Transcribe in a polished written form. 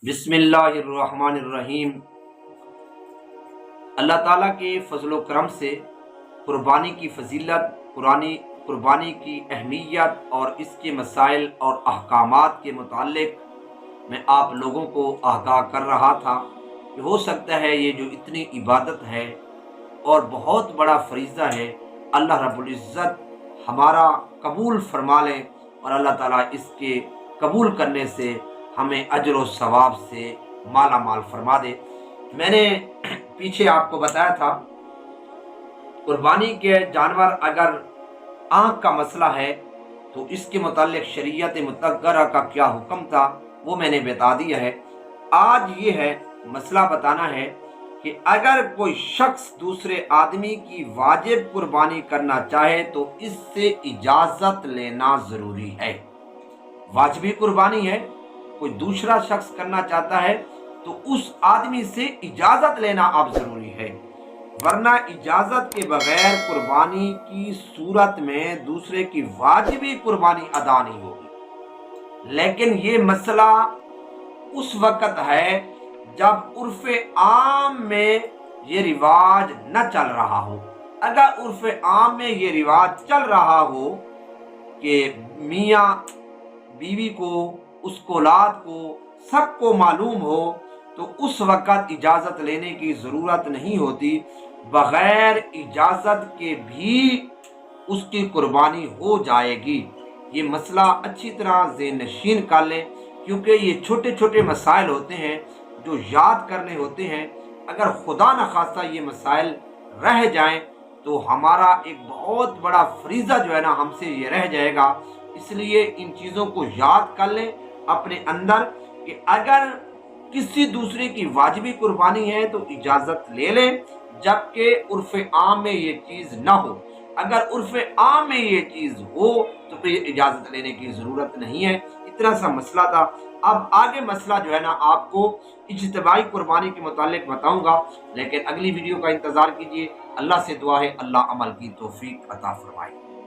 بسم اللہ الرحمن الرحیم۔ اللہ تعالیٰ کے فضل و کرم سے قربانی کی فضیلت، قربانی کی اہمیت اور اس کے مسائل اور احکامات کے متعلق میں آپ لوگوں کو آگاہ کر رہا تھا کہ ہو سکتا ہے یہ جو اتنی عبادت ہے اور بہت بڑا فریضہ ہے، اللہ رب العزت ہمارا قبول فرما لے اور اللہ تعالیٰ اس کے قبول کرنے سے ہمیں اجر و ثواب سے مالا مال فرما دے۔ میں نے پیچھے آپ کو بتایا تھا قربانی کے جانور اگر آنکھ کا مسئلہ ہے تو اس کے متعلق شریعت مطہرہ کا کیا حکم تھا وہ میں نے بتا دیا ہے۔ آج یہ ہے مسئلہ بتانا ہے کہ اگر کوئی شخص دوسرے آدمی کی واجب قربانی کرنا چاہے تو اس سے اجازت لینا ضروری ہے۔ واجبی قربانی ہے، کوئی دوسرا شخص کرنا چاہتا ہے تو اس آدمی سے اجازت لینا اب ضروری ہے، ورنہ اجازت کے بغیر قربانی کی صورت میں دوسرے کی واجبی قربانی ادا نہیں ہوگی۔ لیکن یہ مسئلہ اس وقت ہے جب عرف عام میں یہ رواج نہ چل رہا ہو۔ اگر عرف عام میں یہ رواج چل رہا ہو کہ میاں بیوی کو، اس کو اولاد کو، سب کو معلوم ہو تو اس وقت اجازت لینے کی ضرورت نہیں ہوتی، بغیر اجازت کے بھی اس کی قربانی ہو جائے گی۔ یہ مسئلہ اچھی طرح ذہن نشین کر لیں، کیونکہ یہ چھوٹے چھوٹے مسائل ہوتے ہیں جو یاد کرنے ہوتے ہیں۔ اگر خدا نخواستہ یہ مسائل رہ جائیں تو ہمارا ایک بہت بڑا فریضہ جو ہے نا ہم سے یہ رہ جائے گا۔ اس لیے ان چیزوں کو یاد کر لیں اپنے اندر کہ اگر کسی دوسرے کی واجبی قربانی ہے تو اجازت لے لیں، جبکہ عرف عام میں یہ چیز نہ ہو۔ اگر عرف عام میں یہ چیز ہو تو پھر اجازت لینے کی ضرورت نہیں ہے۔ اتنا سا مسئلہ تھا۔ اب آگے مسئلہ جو ہے نا آپ کو اجتماعی قربانی کے متعلق بتاؤں گا، لیکن اگلی ویڈیو کا انتظار کیجیے۔ اللہ سے دعا ہے اللہ عمل کی توفیق عطا فرمائے۔